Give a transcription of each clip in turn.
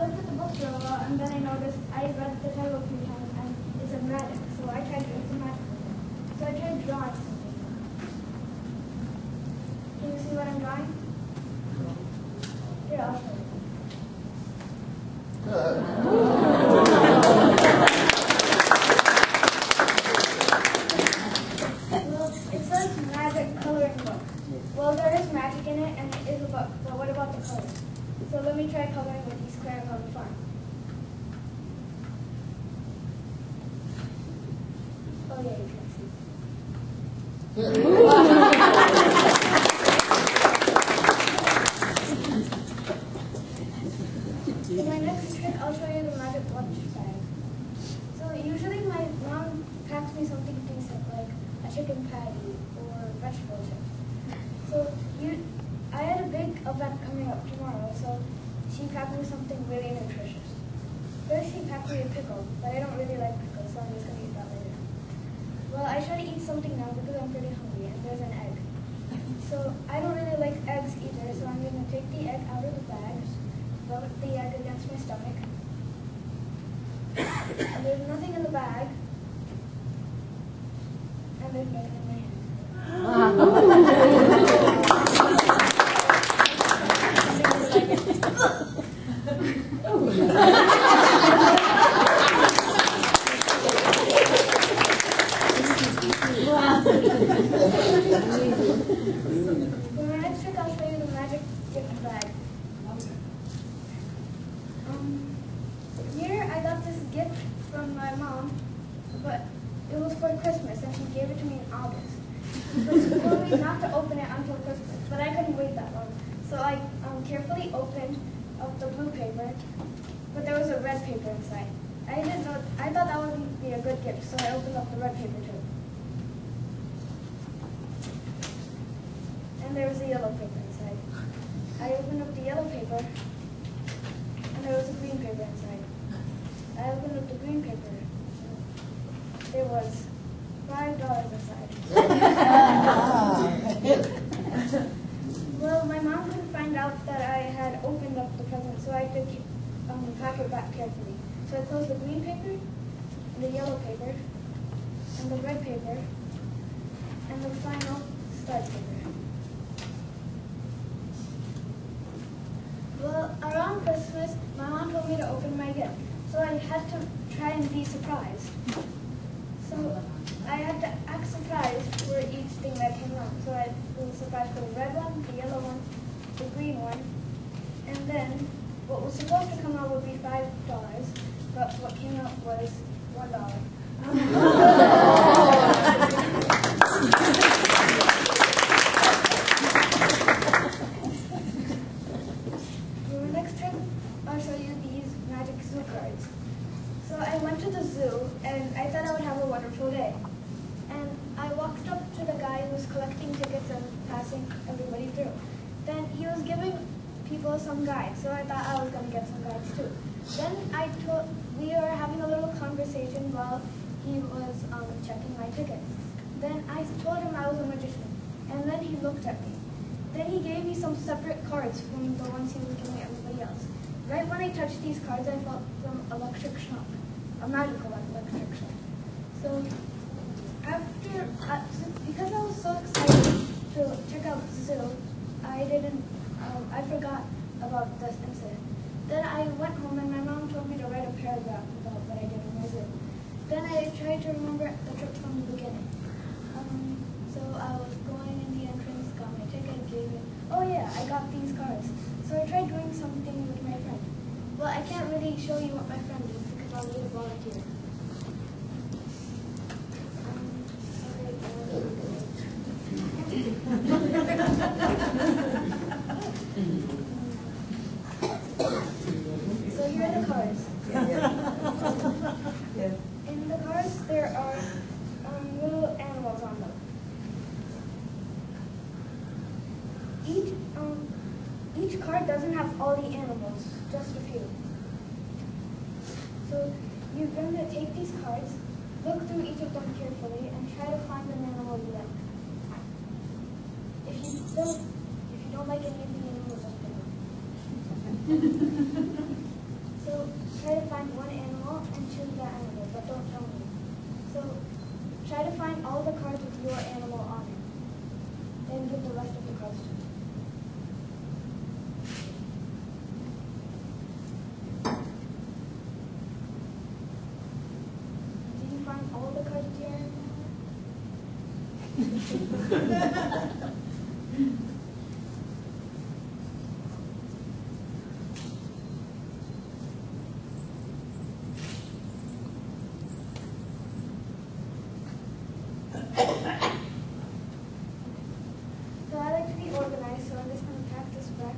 looked at the book for a while, and then I noticed I read the title a few times, and it said magic. So I tried doing some magic with it. So I tried drawing something. Can you see what I'm drawing? Here, I'll show you. Well, it says magic coloring book. Well, there is magic in it, and it is a book. But what about the colors? So let me try coloring with these crayons on the farm. Oh yeah, you can see. In my next trick, I'll show you the magic lunch bag. So usually my mom packs me something decent, like a chicken patty or vegetable chips. So I had a big event coming up tomorrow, so she packed me something really nutritious. First she packed me a pickle, but I don't really like pickles, so I'm just going to eat that later. Well, I should eat something now because I'm pretty hungry, and there's an egg. So I don't really like eggs either, so I'm going to take the egg out of the bag, rub the egg against my stomach, and there's nothing in the bag, and there's nothing in my hand. For my next trick, I'll show you the magic gift bag. Here I got this gift from my mom, but it was for Christmas, and she gave it to me in August. She told me not to open it until Christmas, but I couldn't wait that long. So I carefully opened up the blue paper, but there was a red paper inside. I thought that would be a good gift, so I opened up the red paper too. And there was a yellow paper inside. I opened up the yellow paper, and there was a green paper inside. I opened up the green paper. There was $5 inside. Well, my mom couldn't find out that I had opened up the present, so I had to pack it back carefully. So I closed the green paper, the yellow paper, and the red paper, and the final stud paper. Well, around Christmas, my mom told me to open my gift, so I had to try and be surprised. So I had to act surprised for each thing that came out. So I was surprised for the red one, the yellow one, the green one, and then what was supposed to come out would be $5, but what came out was $1. For my next trick, I'll show you these magic zoo cards. So I went to the zoo, and I thought I would have a wonderful day. And I walked up to the guy who was collecting tickets and passing everybody through. Then he was giving people some guides, so I thought I was going to get some guides too. Then we were having a little conversation while he was checking my ticket. Then I told him I was a magician, and then he looked at me. Then he gave me some separate cards from the ones he was giving everybody else. Right when I touched these cards, I felt some electric shock, a magical electric shock. So because I was so excited to check out the zoo, I forgot about this incident. Then I went home and my mom told me to write a paragraph about what I did in my zoo. Then I tried to remember the trip from the beginning. So I was going in the entrance, got my ticket, gave it. Oh yeah, I got these cards. So I tried doing something with my friend. Well, I can't really show you what my friend did because I'll need a volunteer. So here are the cards. In the cards, there are little animals on them. Each card doesn't have all the animals, just a few. So you're going to take these cards, look through each of them carefully, and try to find an animal you like. If you don't like any of the animals, don't pick them. So try to find one animal and choose that animal, but don't tell me. So try to find all the cards with your animal on it. Then give the rest of the cards to me. Did you find all the cards with your animal on it? So I like to be organized, so I'm just going to pack this back.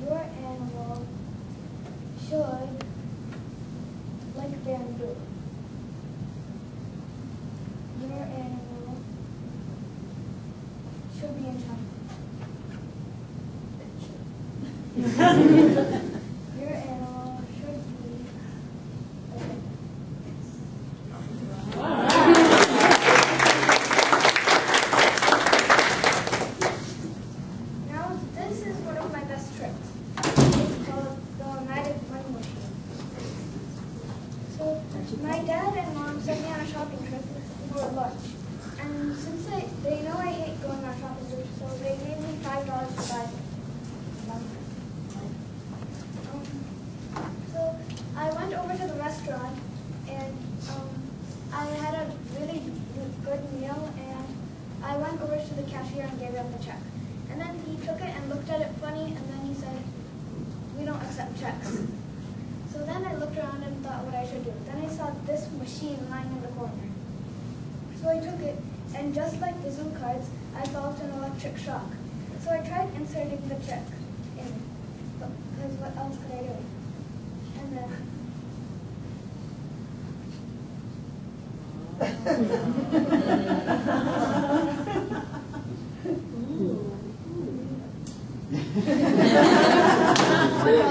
Your animal should like bamboo. Your animal should be in China. Your animal should be Now, this is one of my best tricks. It's called the Magic Money Machine. So, my dad and mom sent me on a shopping trip for lunch. And since they know I hate going on shopping trips, so they gave me $5 to buy it. So I went over to the restaurant and I had a really good meal, and I went over to the cashier and gave him the check. And then he took it and looked at it funny, and then he said, "We don't accept checks." So then I looked around and thought what I should do. Then I saw this machine lying in the corner. So I took it, and just like the zoo cards, I felt an electric shock. So I tried inserting the check in, because what else could I do? And then $1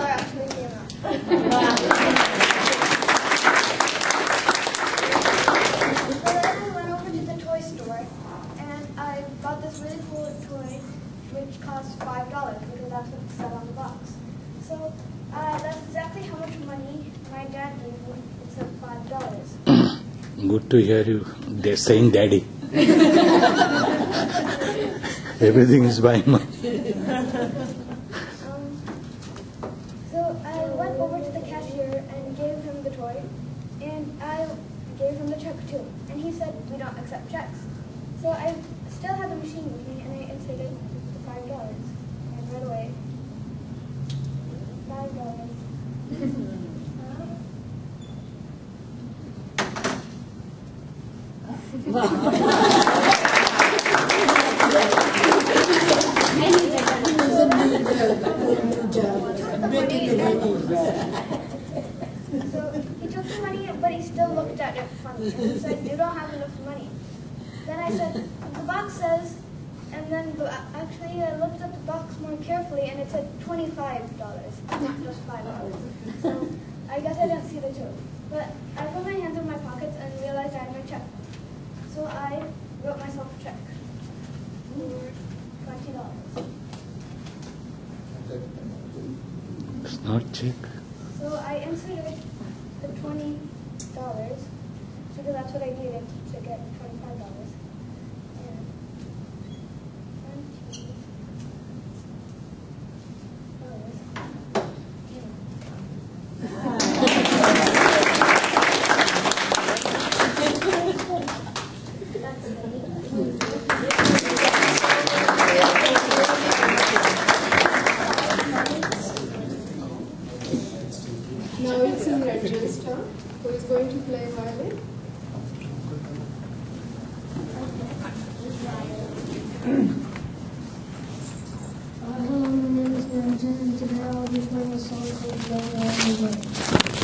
actually came out. So then I went over to the toy store, and I bought this really cool toy, which cost $5, because that's what it said on the box. So that's exactly how much money my dad gave me. It said $5. Good to hear you. They're saying daddy. Everything is by money. So I went over to the cashier and gave him the toy, and I gave him the check too. And he said, "We don't accept checks." So I still had the machine with me, and I inserted the $5. And right away, $5. So he took the money, but he still looked at it funny. And he said, "You don't have enough money." Then I said, "The box says," and then actually I looked at the box more carefully, and it said $25, not just $5. So I guess I didn't see the two. But I put my hands in my pockets and realized I had my check. So I wrote myself a check for $20. It's not check. So I inserted the $20 because that's what I needed to get $25. And Now it's in register. Who is going to play violin? Hello, my name is Ramjan, and today I'll be playing a song called Young and Away.